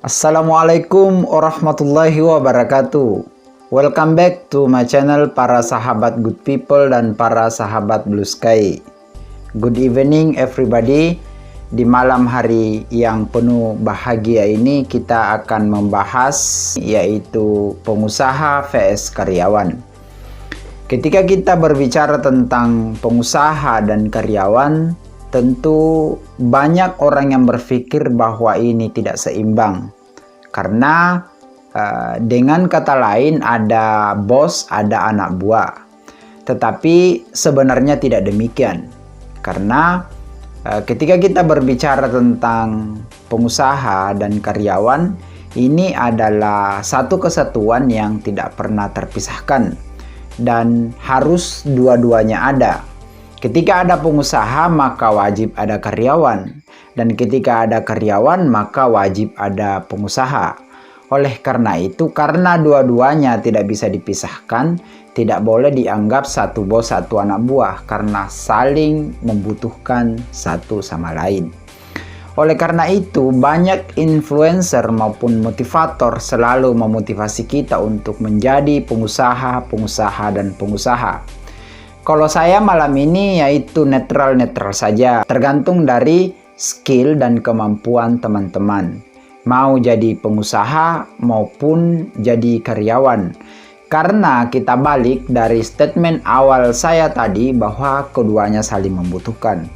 Assalamualaikum warahmatullahi wabarakatuh. Welcome back to my channel para sahabat good people dan para sahabat blue sky. Good evening everybody. Di malam hari yang penuh bahagia ini kita akan membahas yaitu pengusaha vs karyawan. Ketika kita berbicara tentang pengusaha dan karyawan, tentu banyak orang yang berpikir bahwa ini tidak seimbang. Karena dengan kata lain ada bos, ada anak buah. Tetapi sebenarnya tidak demikian. Karena ketika kita berbicara tentang pengusaha dan karyawan, ini adalah satu kesatuan yang tidak pernah terpisahkan. Dan harus dua-duanya ada. Ketika ada pengusaha maka wajib ada karyawan. Dan ketika ada karyawan maka wajib ada pengusaha. Oleh karena itu, karena dua-duanya tidak bisa dipisahkan, tidak boleh dianggap satu bos satu anak buah karena saling membutuhkan satu sama lain. Oleh karena itu, banyak influencer maupun motivator selalu memotivasi kita untuk menjadi pengusaha, dan pengusaha. Kalau saya malam ini yaitu netral-netral saja, tergantung dari skill dan kemampuan teman-teman. Mau jadi pengusaha maupun jadi karyawan. Karena kita balik dari statement awal saya tadi bahwa keduanya saling membutuhkan.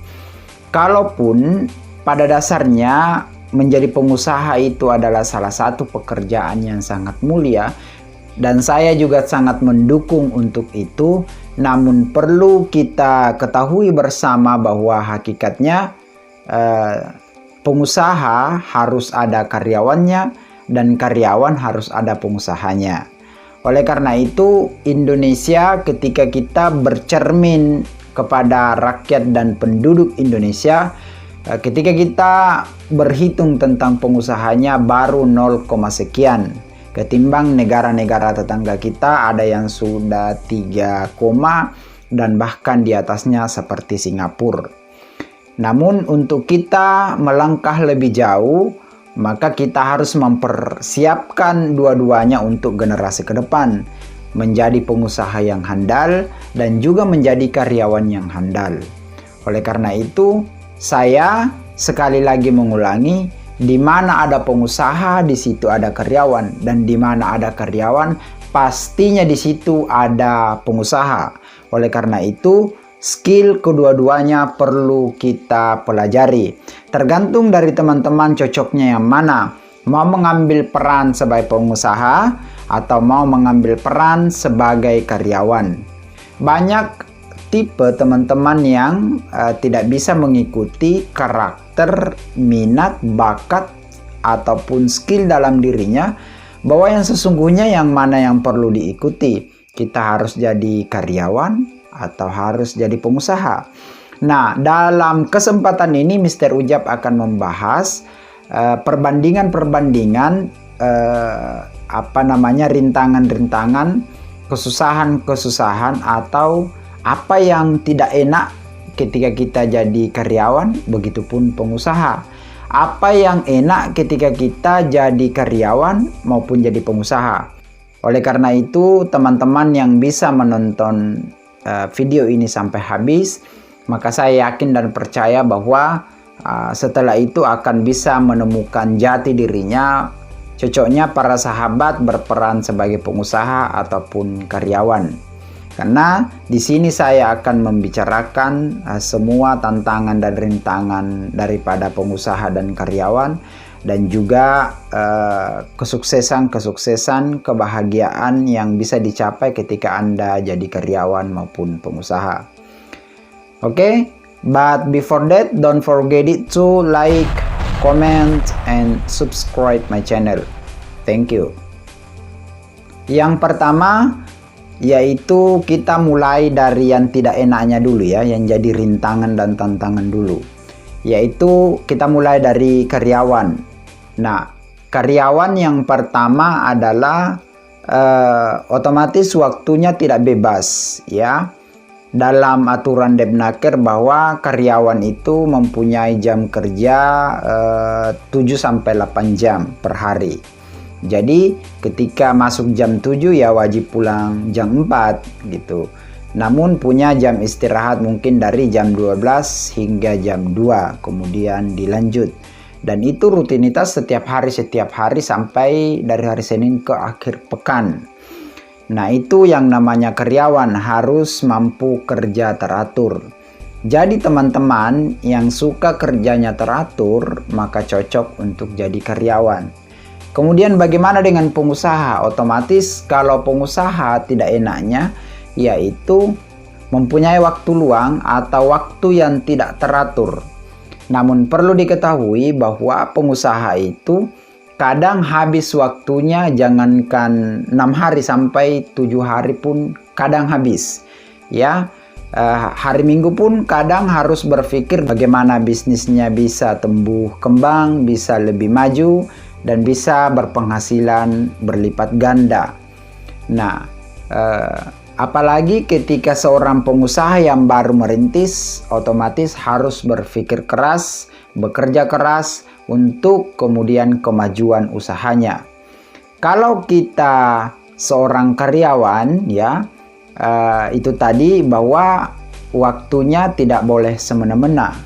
Kalaupun pada dasarnya menjadi pengusaha itu adalah salah satu pekerjaan yang sangat mulia, dan saya juga sangat mendukung untuk itu, namun perlu kita ketahui bersama bahwa hakikatnya pengusaha harus ada karyawannya dan karyawan harus ada pengusahanya. Oleh karena itu, Indonesia ketika kita bercermin kepada rakyat dan penduduk Indonesia, ketika kita berhitung tentang pengusahanya baru 0, sekian. Ketimbang negara-negara tetangga kita ada yang sudah 3, dan bahkan di atasnya seperti Singapura. Namun untuk kita melangkah lebih jauh, maka kita harus mempersiapkan dua-duanya untuk generasi ke depan. Menjadi pengusaha yang handal dan juga menjadi karyawan yang handal. Oleh karena itu, saya sekali lagi mengulangi, di mana ada pengusaha, di situ ada karyawan. Dan di mana ada karyawan, pastinya di situ ada pengusaha. Oleh karena itu, skill kedua-duanya perlu kita pelajari. Tergantung dari teman-teman cocoknya yang mana. Mau mengambil peran sebagai pengusaha atau mau mengambil peran sebagai karyawan. Banyak tipe teman-teman yang tidak bisa mengikuti karakter, minat, bakat, ataupun skill dalam dirinya, bahwa yang sesungguhnya yang mana yang perlu diikuti. Kita harus jadi karyawan atau harus jadi pengusaha. Nah, dalam kesempatan ini Mr. Ujab akan membahas perbandingan-perbandingan rintangan-rintangan, kesusahan-kesusahan atau apa yang tidak enak ketika kita jadi karyawan, begitupun pengusaha. Apa yang enak ketika kita jadi karyawan maupun jadi pengusaha. Oleh karena itu, teman-teman yang bisa menonton video ini sampai habis, maka saya yakin dan percaya bahwa setelah itu akan bisa menemukan jati dirinya. Cocoknya para sahabat berperan sebagai pengusaha ataupun karyawan. Karena di sini saya akan membicarakan semua tantangan dan rintangan daripada pengusaha dan karyawan, dan juga kesuksesan, kebahagiaan yang bisa dicapai ketika Anda jadi karyawan maupun pengusaha. Oke, but before that, don't forget it to like, comment, and subscribe my channel. Thank you. Yang pertama, yaitu kita mulai dari yang tidak enaknya dulu ya, yang jadi rintangan dan tantangan dulu. Yaitu kita mulai dari karyawan. Nah, karyawan yang pertama adalah otomatis waktunya tidak bebas ya. dalam aturan Depnaker bahwa karyawan itu mempunyai jam kerja 7-8 jam per hari. Jadi ketika masuk jam 7 ya wajib pulang jam 4 gitu. Namun punya jam istirahat mungkin dari jam 12 hingga jam 2, kemudian dilanjut. Dan itu rutinitas setiap hari sampai dari hari Senin ke akhir pekan. Nah, itu yang namanya karyawan harus mampu kerja teratur. Jadi teman-teman yang suka kerjanya teratur, maka cocok untuk jadi karyawan. Kemudian bagaimana dengan pengusaha? Otomatis kalau pengusaha tidak enaknya yaitu mempunyai waktu luang atau waktu yang tidak teratur. Namun perlu diketahui bahwa pengusaha itu kadang habis waktunya, jangankan 6 hari sampai 7 hari pun kadang habis. Ya, hari Minggu pun kadang harus berpikir bagaimana bisnisnya bisa tumbuh kembang, bisa lebih maju, dan bisa berpenghasilan berlipat ganda. Nah, apalagi ketika seorang pengusaha yang baru merintis, otomatis harus berpikir keras, bekerja keras, untuk kemudian kemajuan usahanya. Kalau kita seorang karyawan ya, itu tadi bahwa waktunya tidak boleh semena-mena.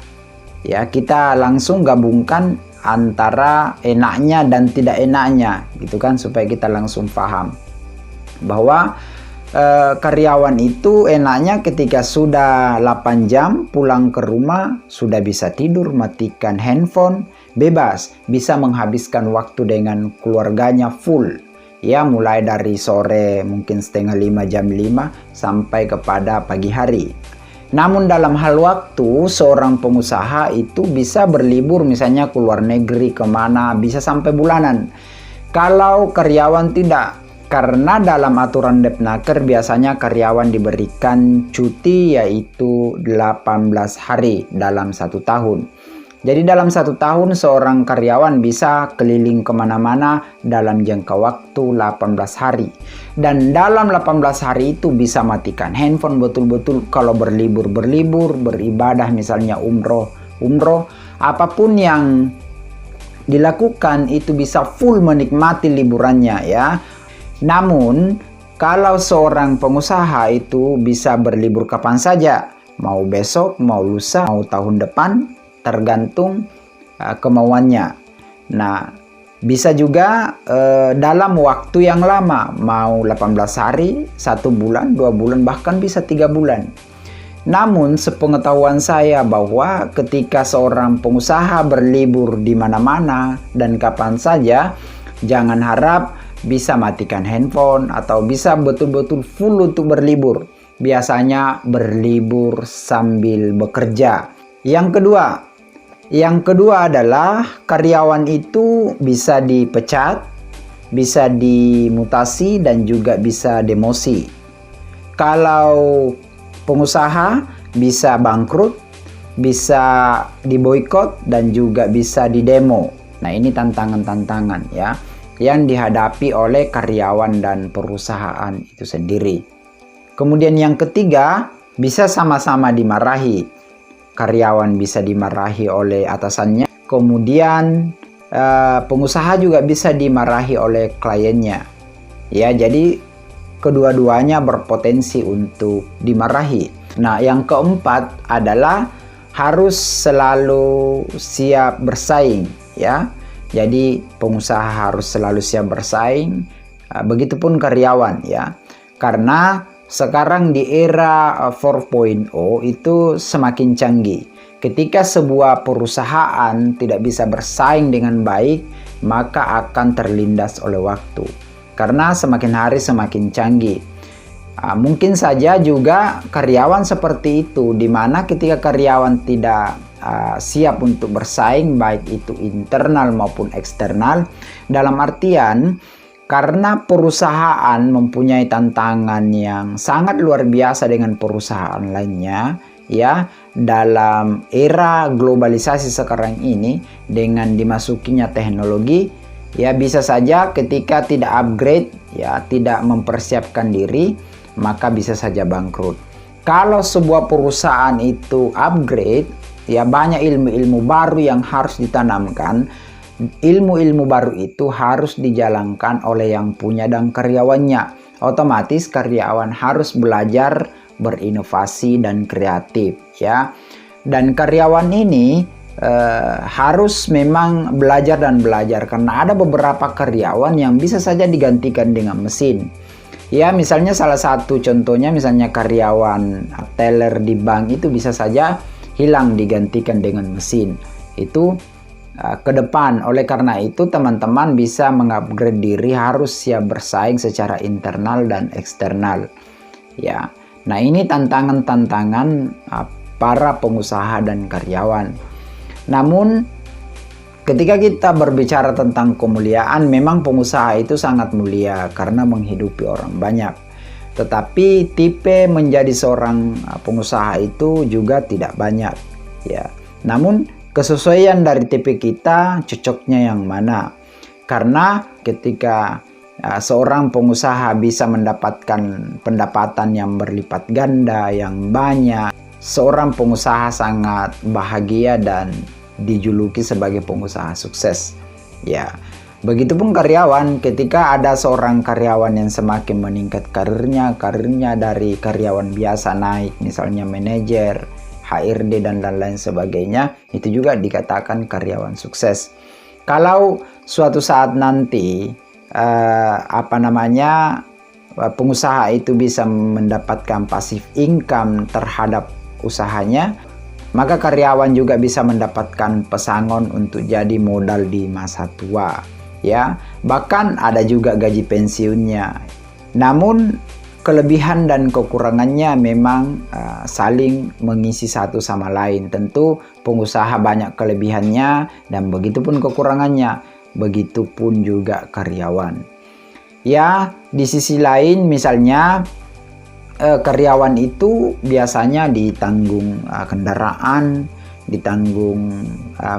Ya, kita langsung gabungkan antara enaknya dan tidak enaknya gitu kan, supaya kita langsung paham bahwa karyawan itu enaknya ketika sudah 8 jam pulang ke rumah, sudah bisa tidur, matikan handphone, bebas, bisa menghabiskan waktu dengan keluarganya full. Ya, mulai dari sore mungkin setengah 5, jam 5 sampai kepada pagi hari. Namun dalam hal waktu, seorang pengusaha itu bisa berlibur misalnya ke luar negeri kemana, bisa sampai bulanan. Kalau karyawan tidak. Karena dalam aturan Depnaker biasanya karyawan diberikan cuti yaitu 18 hari dalam 1 tahun. Jadi dalam 1 tahun seorang karyawan bisa keliling kemana-mana dalam jangka waktu 18 hari. Dan dalam 18 hari itu bisa matikan handphone betul-betul. Kalau berlibur, beribadah misalnya umroh, apapun yang dilakukan itu bisa full menikmati liburannya ya. Namun, kalau seorang pengusaha itu bisa berlibur kapan saja, mau besok, mau lusa, mau tahun depan, tergantung kemauannya. Nah, bisa juga dalam waktu yang lama, mau 18 hari, 1 bulan, 2 bulan, bahkan bisa 3 bulan. Namun, sepengetahuan saya bahwa ketika seorang pengusaha berlibur di mana-mana dan kapan saja, jangan harap bisa matikan handphone atau bisa betul-betul full untuk berlibur. Biasanya berlibur sambil bekerja. Yang kedua adalah karyawan itu bisa dipecat, bisa dimutasi, dan juga bisa demosi. Kalau pengusaha bisa bangkrut, bisa diboikot, dan juga bisa didemo. Nah, ini tantangan-tantangan ya yang dihadapi oleh karyawan dan perusahaan itu sendiri. Kemudian yang ketiga, bisa sama-sama dimarahi. Karyawan bisa dimarahi oleh atasannya. Kemudian pengusaha juga bisa dimarahi oleh kliennya. Ya, jadi kedua-duanya berpotensi untuk dimarahi. Nah, yang keempat adalah harus selalu siap bersaing ya. Jadi pengusaha harus selalu siap bersaing, begitupun karyawan ya. Karena sekarang di era 4.0 itu semakin canggih. Ketika sebuah perusahaan tidak bisa bersaing dengan baik, maka akan terlindas oleh waktu. Karena semakin hari semakin canggih. Mungkin saja juga karyawan seperti itu, di mana ketika karyawan tidak siap untuk bersaing, baik itu internal maupun eksternal, dalam artian karena perusahaan mempunyai tantangan yang sangat luar biasa dengan perusahaan lainnya ya, dalam era globalisasi sekarang ini dengan dimasukinya teknologi ya, bisa saja ketika tidak upgrade ya, tidak mempersiapkan diri, maka bisa saja bangkrut. Kalau sebuah perusahaan itu upgrade, ya banyak ilmu-ilmu baru yang harus ditanamkan. Ilmu-ilmu baru itu harus dijalankan oleh yang punya dan karyawannya. Otomatis karyawan harus belajar berinovasi dan kreatif, ya. Dan karyawan ini harus memang belajar dan belajar, karena ada beberapa karyawan yang bisa saja digantikan dengan mesin. Ya, misalnya salah satu contohnya misalnya karyawan teller di bank itu bisa saja hilang digantikan dengan mesin. Itu ke depan. Oleh karena itu teman-teman bisa mengupgrade diri, harus siap bersaing secara internal dan eksternal. Ya. Nah, ini tantangan-tantangan para pengusaha dan karyawan. Namun ketika kita berbicara tentang kemuliaan, memang pengusaha itu sangat mulia karena menghidupi orang banyak. Tetapi tipe menjadi seorang pengusaha itu juga tidak banyak, ya. Namun kesesuaian dari tipe kita, cocoknya yang mana? Karena ketika seorang pengusaha bisa mendapatkan pendapatan yang berlipat ganda, yang banyak, seorang pengusaha sangat bahagia dan dijuluki sebagai pengusaha sukses. Ya, begitupun karyawan, ketika ada seorang karyawan yang semakin meningkat karirnya dari karyawan biasa naik, misalnya manajer, HRD dan lain-lain sebagainya, itu juga dikatakan karyawan sukses. Kalau suatu saat nanti pengusaha itu bisa mendapatkan passive income terhadap usahanya, maka karyawan juga bisa mendapatkan pesangon untuk jadi modal di masa tua, ya. Bahkan ada juga gaji pensiunnya. Namun kelebihan dan kekurangannya memang saling mengisi satu sama lain. Tentu pengusaha banyak kelebihannya dan begitupun kekurangannya, begitupun juga karyawan. Ya, di sisi lain misalnya karyawan itu biasanya ditanggung kendaraan, ditanggung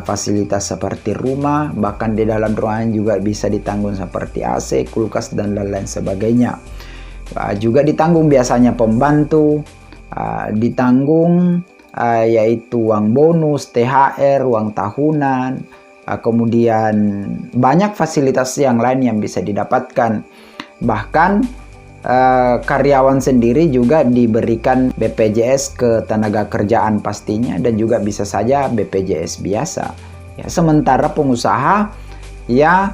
fasilitas seperti rumah, bahkan di dalam ruangan juga bisa ditanggung seperti AC, kulkas dan lain-lain sebagainya. Juga ditanggung biasanya pembantu, ditanggung yaitu uang bonus, THR, uang tahunan, kemudian banyak fasilitas yang lain yang bisa didapatkan. Bahkan karyawan sendiri juga diberikan BPJS ketenagakerjaan pastinya, dan juga bisa saja BPJS biasa. Ya, sementara pengusaha ya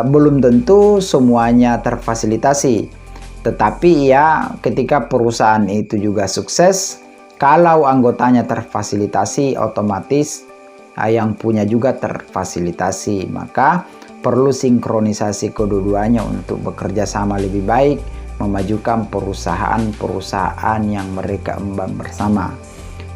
belum tentu semuanya terfasilitasi. Tetapi ya ketika perusahaan itu juga sukses, kalau anggotanya terfasilitasi, otomatis yang punya juga terfasilitasi. Maka perlu sinkronisasi kedua-duanya untuk bekerja sama lebih baik, memajukan perusahaan-perusahaan yang mereka emban bersama.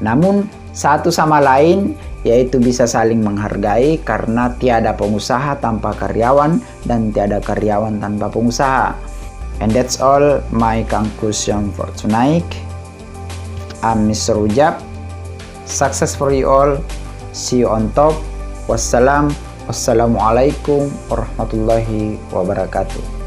Namun satu sama lain, yaitu bisa saling menghargai, karena tiada pengusaha tanpa karyawan dan tiada karyawan tanpa pengusaha. And that's all my conclusion for tonight. I'm Mr. Ujab. Success for you all. See you on top. Wassalamualaikum warahmatullahi wabarakatuh.